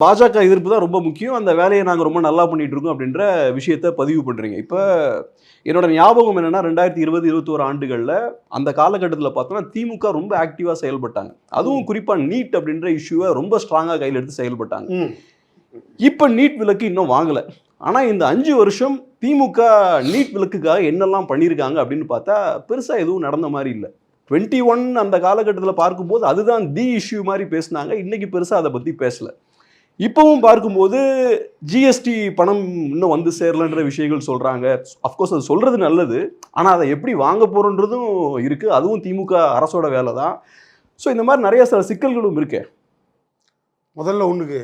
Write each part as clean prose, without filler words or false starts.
பாஜக எதிர்ப்பு தான் ரொம்ப முக்கியம். அந்த வேலைய நாங்க ரொம்ப நல்லா பண்ணிட்டு இருக்கோம் அப்படின்ற விஷயத்த பதிவு பண்றீங்க. இப்ப என்னோட ஞாபகம் என்னன்னா 2020, 21 ஆண்டுகள்ல அந்த காலகட்டத்தில பார்த்தோம்னா, திமுக ரொம்ப ஆக்டிவா செயல்பட்டாங்க. அதுவும் குறிப்பா நீட் அப்படின்ற இஷ்யூவ ரொம்ப ஸ்ட்ராங்கா கையில எடுத்து செயல்பட்டாங்க. ம். இப்ப நீட் விலக்கு இன்னும் வாங்கல. ஆனா இந்த 5 வருஷம் திமுக நீட் விலக்குக்காக என்னெல்லாம் பண்ணியிருக்காங்க அப்படின்னு பார்த்தா, பெருசா எதுவும் நடந்த மாரி இல்ல. 21 அந்த காலகட்டத்தில பார்க்கும்போது அதுதான் இஷ்யூ மாரி பேசுனாங்க. இன்னைக்கு பெருசா அத பத்தி பேசல. இப்பவும் பார்க்கும்போது ஜிஎஸ்டி பணம் இன்னும் வந்து சேரலன்ற விஷயங்கள் சொல்றாங்க. அஃப்கோர்ஸ் அது சொல்றது நல்லது. ஆனா அத எப்படி வாங்க போறோம்ன்றதும் இருக்கு. அதுவும் திமுக அரசோட வேல தான். ஸோ இந்த மாரி நெறைய சில சிக்கல்களும் இருக்கே. முதல்ல ஒண்ணுக்கு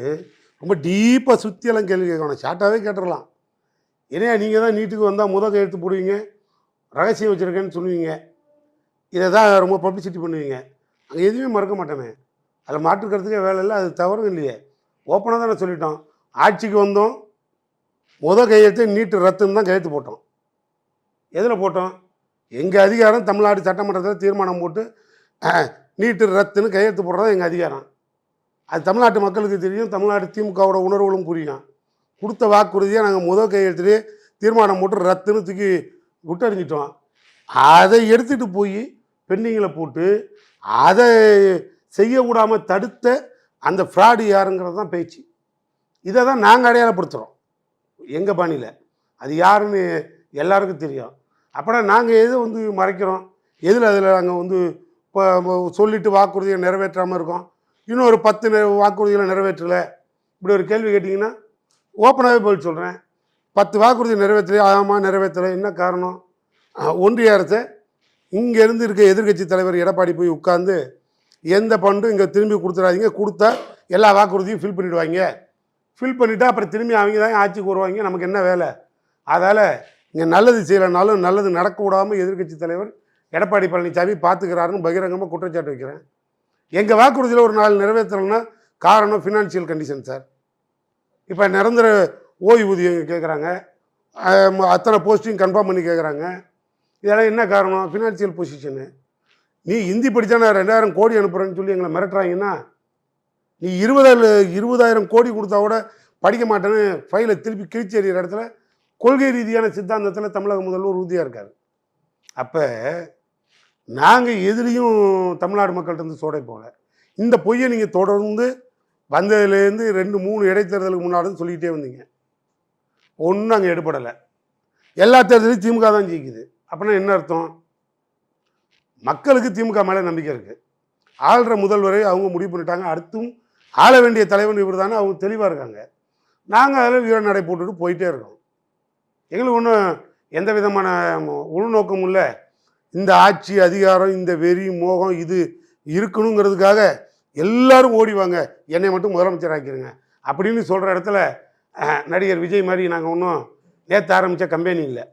ரொம்ப டீப்பா சுத்தியெல்லாம் கேள்வி கேட்கணும். ஷார்ட்டாவே கேட்டுறலாம். என்னையா நீங்க தான் நீட்டுக்கு வந்தா கையெழுத்து போடுவீங்க, ரகசியம் வச்சிருக்கேன்னு சொல்லுவீங்க. இத தான் ரொம்ப பப்ளிசிட்டி பண்ணுவீங்க. அங்க எதுவுமே மறக்க மாட்டோமே. அதில மாற்று கருத்துக்கே வேலை இல்ல. அது தவறும் இல்லையே. ஓப்பனா தானே சொல்லிட்டோம். ஆட்சிக்கு வந்தோம். கையெழுத்து நீட்டு ரத்துன்னு தான் கையெழுத்து போட்டோம். எதில போட்டோம்? எங்க அதிகாரம் தமிழ்நாடு சட்டமன்றத்தில தீர்மானம் போட்டு நீட்டு ரத்துன்னு கையெழுத்து போடுறது தான் எங்க அதிகாரம். அது தமிழ்நாட்டு மக்களுக்கு தெரியும். தமிழ்நாடு திமுகவோட உணர்வுகளும் புரியும். கொடுத்த வாக்குறுதியை நாங்கள் கையெழுத்துலேயே தீர்மானம் போட்டு ரத்துன்னு தூக்கி விட்டறிஞ்சிட்டோம். அதை எடுத்துகிட்டு போய் பெண்டிங்கில் போட்டு அதை செய்ய விடாமல் தடுத்த அந்த ஃப்ராடு யாருங்கிறது தான் பேச்சு. இதை தான் நாங்கள் அடையாளப்படுத்துகிறோம் எங்கள் பாணியில். அது யாருன்னு எல்லாருக்கும் தெரியும். அப்புறம் நாங்கள் எதை மறைக்கிறோம், எதில் அதில் நாங்கள் இப்போ சொல்லிவிட்டு வாக்குறுதியை நிறைவேற்றாமல் இருக்கோம், இன்னும் ஒரு 10 வாக்குறுதிகளை நிறைவேற்றலை, இப்படி ஒரு கேள்வி கேட்டிங்கன்னா ஓப்பனாகவே பதில் சொல்கிறேன். 10 வாக்குறுதி நிறைவேற்றலை. ஆமாம் நிறைவேற்றலை. என்ன காரணம்? ஒன்றிய அரசை இங்கேருந்து இருக்க எதிர்கட்சி தலைவர் எடப்பாடி போய் உட்கார்ந்து எந்த ஃபண்டும் இங்கே திரும்பி கொடுத்துடாதீங்க, கொடுத்தா எல்லா வாக்குறுதியும் ஃபில் பண்ணிவிடுவாங்க, ஃபில் பண்ணிவிட்டா அப்புறம் திரும்பி அவங்க தான் ஆட்சிக்கு வருவாங்க, நமக்கு என்ன வேலை? அதால் இங்கே நல்லது செய்யலைனாலும் நல்லது நடக்க விடாமல் எதிர்கட்சி தலைவர் எடப்பாடி பழனிசாமி பார்த்துக்கிறாருன்னு பகிரங்கமாக குற்றச்சாட்டு வைக்கிறேன். எங்கள் வாக்குறுதியில் ஒரு 4 நிறைவேற்றலைன்னா காரணம் ஃபினான்ஷியல் கண்டிஷன் சார். இப்போ நிரந்தர ஓய்வூதியம் கேட்குறாங்க, அத்தனை போஸ்டிங் கன்ஃபார்ம் பண்ணி கேட்குறாங்க. இதெல்லாம் என்ன காரணம்? Financial position. நீ ஹிந்தி படித்தா நான் 2000 கோடி அனுப்புகிறேன்னு சொல்லி எங்களை மிரட்டுறாங்கன்னா, நீ 20,000 கோடி கொடுத்தா கூட படிக்க மாட்டேன்னு ஃபைலை திருப்பி கிழிச்சி எறிகிற இடத்துல கொள்கை ரீதியான சித்தாந்தத்தில் தமிழக முதல்வர் உறுதியாக இருக்கார். அப்போ நாங்கள் எதுலேயும் தமிழ்நாடு மக்கள்கிட்ட சோடை போகல. இந்த பொய்யை நீங்கள் தொடர்ந்து வந்ததுலேருந்து 2-3 இடைத்தேர்தலுக்கு முன்னாடி சொல்லிக்கிட்டே வந்தீங்க. ஒன்றும் அங்கே எடுபடலை. எல்லா தேர்தலையும் திமுக தான் ஜெயிக்குது. அப்படின்னா என்ன அர்த்தம்? மக்களுக்கு திமுக மேலே நம்பிக்கை இருக்குது. ஆள்ற முதல்வரை அவங்க முடிவு பண்ணிட்டாங்க. அடுத்தும் ஆள வேண்டிய தலைவன் இவர் தானே, அவங்க தெளிவாக இருக்காங்க. நாங்கள் அதில் வீர நடை போட்டுட்டு போயிட்டே இருக்கோம். எங்களுக்கு ஒன்றும் எந்த விதமான உள்நோக்கமும் இல்லை. இந்த ஆட்சி அதிகாரம், இந்த வெறி மோகம் இது இருக்கணுங்கிறதுக்காக எல்லாரும் ஓடிவாங்க, என்னை மட்டும் முதலமைச்சர் ஆக்கிடுங்க அப்படின்னு சொல்கிற இடத்துல நடிகர் விஜய் மாதிரி நாங்கள் ஒன்றும் நேற்று ஆரம்பித்த கம்பெனி இல்லை.